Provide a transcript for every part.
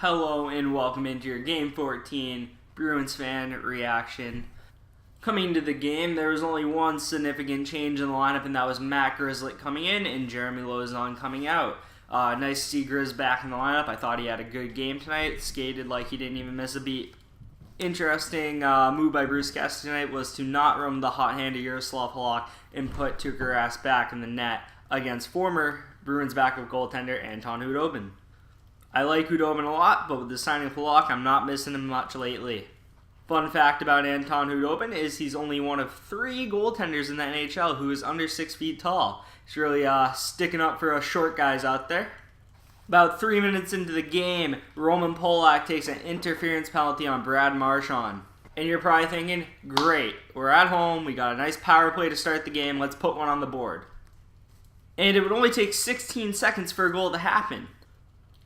Hello and welcome into your Game 14 Bruins fan reaction. Coming into the game, there was only one significant change in the lineup, and that was Matt Grzelcyk coming in and Jeremy Lauzon coming out. Nice to see Grizz back in the lineup. I thought he had a good game tonight. Skated like he didn't even miss a beat. Interesting move by Bruce Cassidy tonight was to not roam the hot-handed Yaroslav Halak and put Tuukka Rask back in the net against former Bruins backup goaltender Anton Khudobin. I like Khudobin a lot, but with the signing of Halak, I'm not missing him much lately. Fun fact about Anton Khudobin is he's only one of 3 goaltenders in the NHL who is under 6 feet tall. He's really sticking up for us short guys out there. About 3 minutes into the game, Roman Polak takes an interference penalty on Brad Marchand. And you're probably thinking, great, we're at home, we got a nice power play to start the game, let's put one on the board. And it would only take 16 seconds for a goal to happen.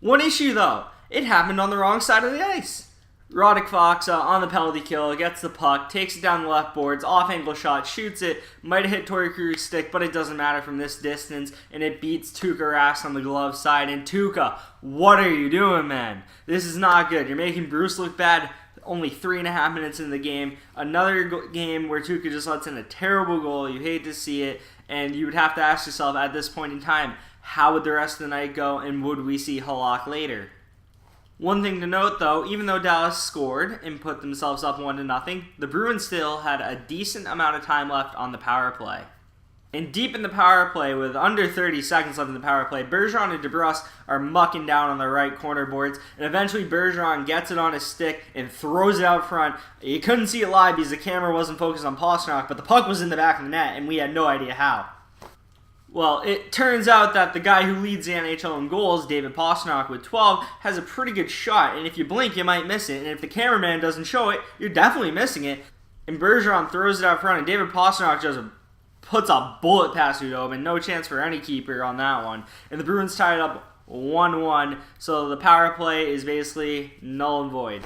One issue though, it happened on the wrong side of the ice. Roddick Fox on the penalty kill, gets the puck, takes it down the left boards, off-angle shot, shoots it, might have hit Torrey Krug's stick, but it doesn't matter from this distance, and it beats Tuukka Rask on the glove side. And Tuukka, what are you doing, man? This is not good. You're making Bruce look bad only 3.5 minutes into the game. Another game where Tuukka just lets in a terrible goal. You hate to see it, and you would have to ask yourself at this point in time, how would the rest of the night go, and would we see Halak later? One thing to note, though, even though Dallas scored and put themselves up 1-0, the Bruins still had a decent amount of time left on the power play. And deep in the power play, with under 30 seconds left in the power play, Bergeron and DeBrusk are mucking down on the right corner boards, and eventually Bergeron gets it on his stick and throws it out front. You couldn't see it live because the camera wasn't focused on Pastrnak, but the puck was in the back of the net, and we had no idea how. Well, it turns out that the guy who leads the NHL in goals, David Pastrnak with 12, has a pretty good shot, and if you blink, you might miss it, and if the cameraman doesn't show it, you're definitely missing it. And Bergeron throws it out front, and David Pastrnak just puts a bullet past Khudobin. No chance for any keeper on that one. And the Bruins tied up 1-1, so the power play is basically null and void.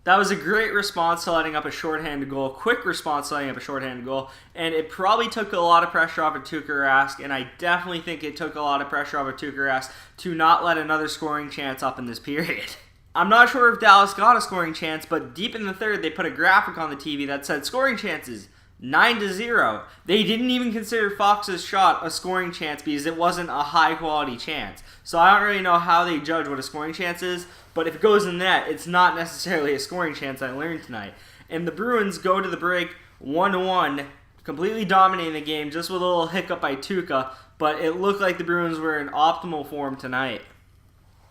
That was a great response to letting up a shorthanded goal, quick response to letting up a shorthanded goal, and it probably took a lot of pressure off of Tuukka Rask, and I definitely think it took a lot of pressure off of Tuukka Rask to not let another scoring chance up in this period. I'm not sure if Dallas got a scoring chance, but deep in the third, they put a graphic on the TV that said scoring chances, 9-0. They didn't even consider Fox's shot a scoring chance because it wasn't a high-quality chance. So I don't really know how they judge what a scoring chance is, but if it goes in the net, it's not necessarily a scoring chance, I learned tonight. And the Bruins go to the break 1-1, completely dominating the game, just with a little hiccup by Tuukka, but it looked like the Bruins were in optimal form tonight.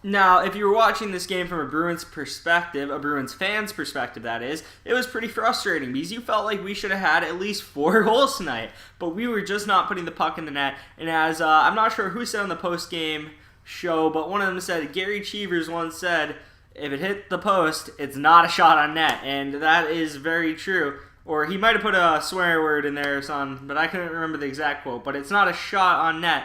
Now, if you were watching this game from a Bruins perspective, a Bruins fan's perspective that is, it was pretty frustrating because you felt like we should have had at least 4 goals tonight, but we were just not putting the puck in the net. And as I'm not sure who said on the post-game show, but one of them said, Gary Cheevers once said, if it hit the post, it's not a shot on net, and that is very true. Or he might have put a swear word in there or something, but I couldn't remember the exact quote, but it's not a shot on net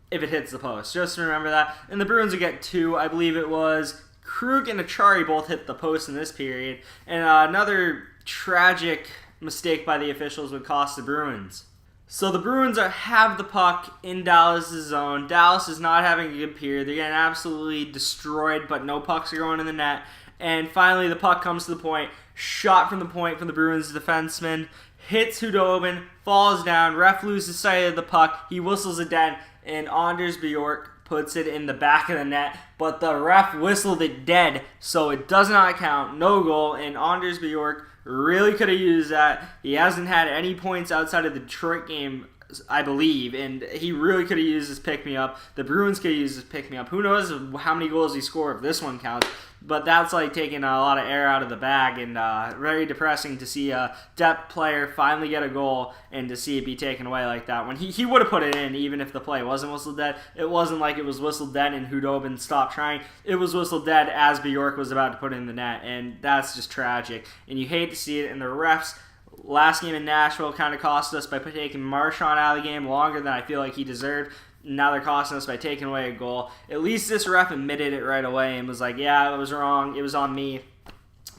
if it hits the post. Just remember that. And the Bruins would get 2. I believe it was Krug and Achari both hit the post in this period. And another tragic mistake by the officials would cost the Bruins. So the Bruins have the puck in Dallas' zone. Dallas is not having a good period. They're getting absolutely destroyed, but no pucks are going in the net. And finally the puck comes to the point. Shot from the point from the Bruins defenseman. Hits Khudobin, falls down. Ref loses sight of the puck. He whistles it dead. And Anders Bjork puts it in the back of the net, but the ref whistled it dead, so it does not count. No goal, and Anders Bjork really could have used that. He hasn't had any points outside of the Detroit game, I believe, and he really could have used his pick-me-up. The Bruins could have used his pick-me-up. Who knows how many goals he scored if this one counts, but that's like taking a lot of air out of the bag, and very depressing to see a depth player finally get a goal and to see it be taken away like that. When he would have put it in even if the play wasn't whistled dead. It wasn't like it was whistled dead and Khudobin stopped trying. It was whistled dead as Bjork was about to put it in the net, and that's just tragic. And you hate to see it, and the refs last game in Nashville kind of cost us by taking Marchand out of the game longer than I feel like he deserved. Now they're costing us by taking away a goal. At least this ref admitted it right away and was like, yeah, it was wrong. It was on me.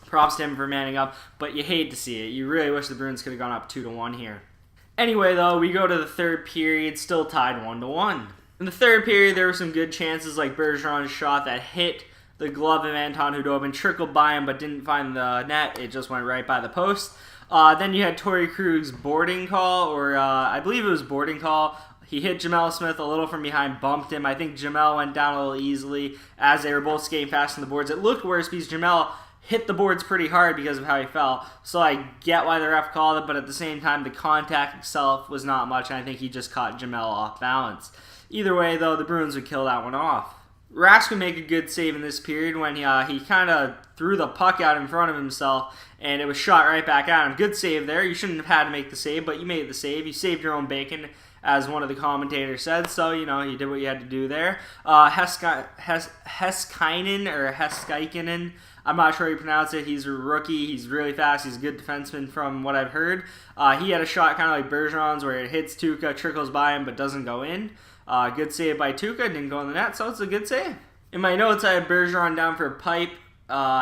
Props to him for manning up. But you hate to see it. You really wish the Bruins could have gone up 2-1 here. Anyway, though, we go to the third period, still tied 1-1. In the third period, there were some good chances like Bergeron's shot that hit The glove of Anton Hudobin trickled by him but didn't find the net. It just went right by the post. Then you had Torrey Krug's boarding call, or I believe it was boarding call. He hit Jamel Smith a little from behind, bumped him. I think Jamel went down a little easily as they were both skating fast on the boards. It looked worse because Jamel hit the boards pretty hard because of how he fell. So I get why the ref called it, but at the same time, the contact itself was not much, and I think he just caught Jamel off balance. Either way, though, the Bruins would kill that one off. Rask would make a good save in this period when he kind of threw the puck out in front of himself, and it was shot right back at him. Good save there. You shouldn't have had to make the save, but you made the save. You saved your own bacon, as one of the commentators said, so, you know, you did what you had to do there. Heskainen, I'm not sure how you pronounce it. He's a rookie. He's really fast. He's a good defenseman from what I've heard. He had a shot kind of like Bergeron's where it hits Tuukka, trickles by him, but doesn't go in. Good save by Tuukka. Didn't go in the net, so it's a good save. In my notes, I had Bergeron down for a pipe.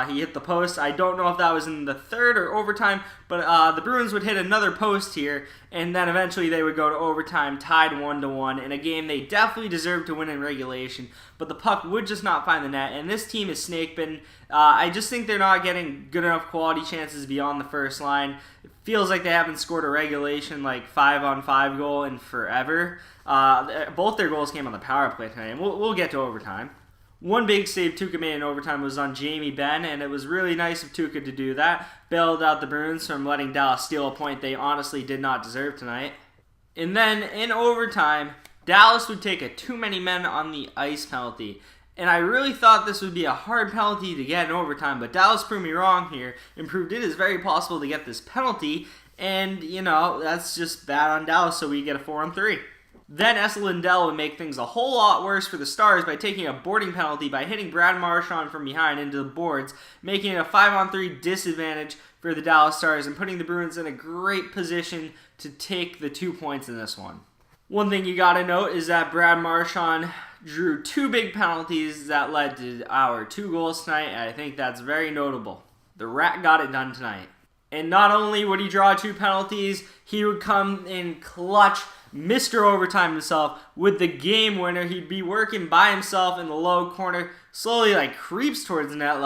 He hit the post. I don't know if that was in the third or overtime, but the Bruins would hit another post here, and then eventually they would go to overtime, tied 1-1, in a game they definitely deserved to win in regulation, but the puck would just not find the net, and this team is snake-bitten. I just think they're not getting good enough quality chances beyond the first line. It feels like they haven't scored a regulation, like, 5-on-5 goal in forever. Both their goals came on the power play tonight, and we'll get to overtime. One big save Tuukka made in overtime was on Jamie Benn, and it was really nice of Tuukka to do that. Bailed out the Bruins from letting Dallas steal a point they honestly did not deserve tonight. And then, in overtime, Dallas would take a too many men on the ice penalty. And I really thought this would be a hard penalty to get in overtime, but Dallas proved me wrong here and proved it is very possible to get this penalty. And, you know, that's just bad on Dallas, so we get a 4-on-3. Then Esa Lindell would make things a whole lot worse for the Stars by taking a boarding penalty by hitting Brad Marchand from behind into the boards, making it a 5-on-3 disadvantage for the Dallas Stars and putting the Bruins in a great position to take the 2 points in this one. One thing you gotta note is that Brad Marchand drew 2 big penalties that led to our 2 goals tonight, and I think that's very notable. The Rat got it done tonight. And not only would he draw 2 penalties, he would come in clutch, Mr. Overtime himself, with the game winner. He'd be working by himself in the low corner, slowly creeps towards the net,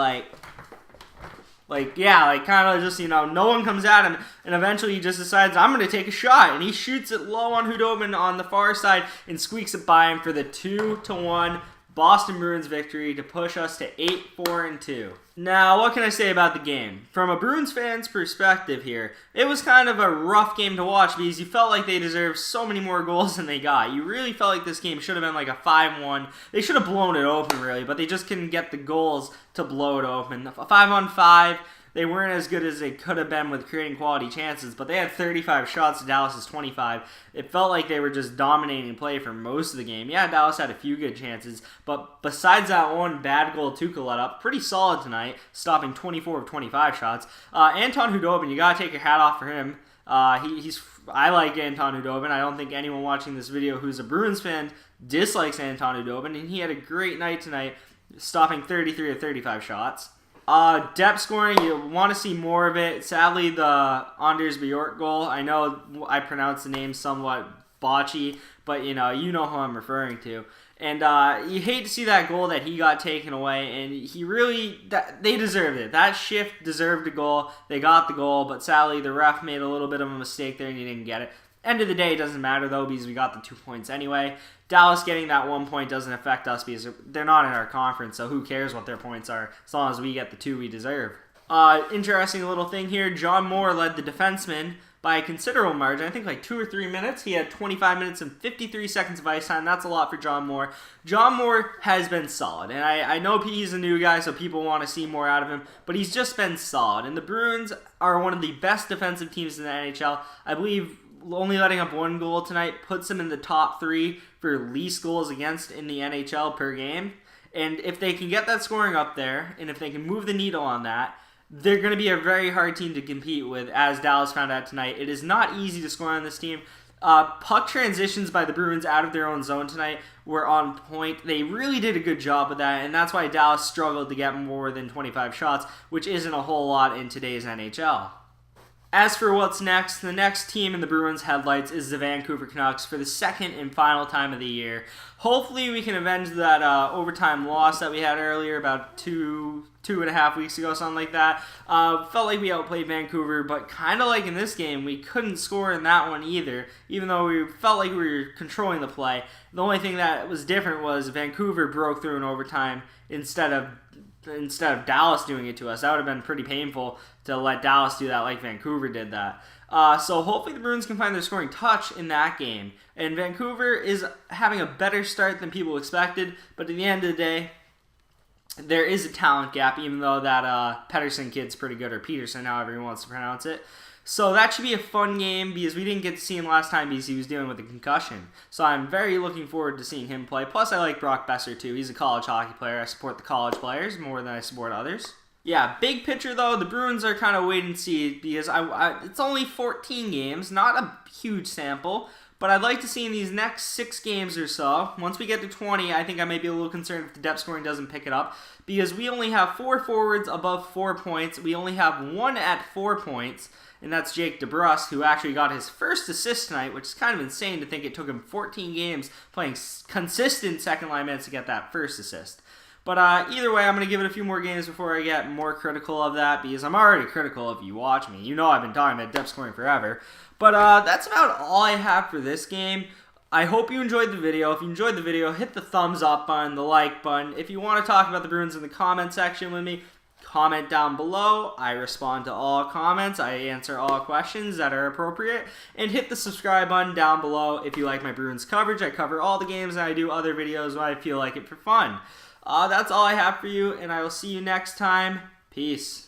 kind of just, no one comes at him, and eventually he just decides, I'm going to take a shot, and he shoots it low on Hudobin on the far side and squeaks it by him for the 2-1 Boston Bruins victory to push us to 8-4-2. Now, what can I say about the game? From a Bruins fan's perspective here, it was kind of a rough game to watch because you felt like they deserved so many more goals than they got. You really felt like this game should have been like a 5-1. They should have blown it open, really, but they just couldn't get the goals to blow it open. A 5-on-5, they weren't as good as they could have been with creating quality chances, but they had 35 shots to Dallas's 25. It felt like they were just dominating play for most of the game. Yeah, Dallas had a few good chances, but besides that one bad goal Tuukka let up, pretty solid tonight, stopping 24 of 25 shots. Anton Hudobin, you gotta take your hat off for him. I like Anton Hudobin. I don't think anyone watching this video who's a Bruins fan dislikes Anton Hudobin, and he had a great night tonight, stopping 33 of 35 shots. Depth scoring, you want to see more of it. Sadly, the Anders Bjork goal, I know I pronounced the name somewhat botchy, but you know who I'm referring to. And you hate to see that goal that he got taken away, and they deserved it. That shift deserved a goal. They got the goal, but sadly the ref made a little bit of a mistake there and he didn't get it. End of the day, it doesn't matter though because we got the 2 points anyway. Dallas getting that 1 point doesn't affect us because they're not in our conference, so who cares what their points are as long as we get the 2 we deserve. Interesting little thing here, John Moore led the defenseman by a considerable margin. I think like 2 or 3 minutes. He had 25 minutes and 53 seconds of ice time. That's a lot for John Moore. John Moore has been solid, and I know he's a new guy, so people want to see more out of him, but he's just been solid. And the Bruins are one of the best defensive teams in the NHL. I believe only letting up 1 goal tonight puts them in the top 3 for least goals against in the NHL per game. And if they can get that scoring up there, and if they can move the needle on that, they're going to be a very hard team to compete with, as Dallas found out tonight. It is not easy to score on this team. Puck transitions by the Bruins out of their own zone tonight were on point. They really did a good job with that, and that's why Dallas struggled to get more than 25 shots, which isn't a whole lot in today's NHL. As for what's next, the next team in the Bruins headlights is the Vancouver Canucks for the second and final time of the year. Hopefully we can avenge that overtime loss that we had earlier about two and a half weeks ago, something like that. Felt like we outplayed Vancouver, but kind of like in this game, we couldn't score in that one either, even though we felt like we were controlling the play. The only thing that was different was Vancouver broke through in overtime instead of Dallas doing it to us. That would have been pretty painful to let Dallas do that like Vancouver did that. So hopefully the Bruins can find their scoring touch in that game. And Vancouver is having a better start than people expected, but at the end of the day, there is a talent gap, even though that Pedersen kid's pretty good, or Peterson, however he wants to pronounce it. So that should be a fun game because we didn't get to see him last time because he was dealing with a concussion. So I'm very looking forward to seeing him play. Plus, I like Brock Besser too. He's a college hockey player. I support the college players more than I support others. Yeah, big picture though, the Bruins are kind of wait and see because it's only 14 games, not a huge sample. But I'd like to see in these next 6 games or so, once we get to 20, I think I may be a little concerned if the depth scoring doesn't pick it up. Because we only have 4 forwards above 4 points. We only have 1 at 4 points. And that's Jake DeBrusk, who actually got his first assist tonight, which is kind of insane to think it took him 14 games playing consistent second-line minutes to get that first assist. But either way, I'm going to give it a few more games before I get more critical of that, because I'm already critical if you watch me. You know I've been talking about depth scoring forever. But that's about all I have for this game. I hope you enjoyed the video. If you enjoyed the video, hit the thumbs up button, the like button. If you want to talk about the Bruins in the comment section with me, comment down below. I respond to all comments. I answer all questions that are appropriate. And hit the subscribe button down below if you like my Bruins coverage. I cover all the games and I do other videos when I feel like it for fun. That's all I have for you, and I will see you next time. Peace.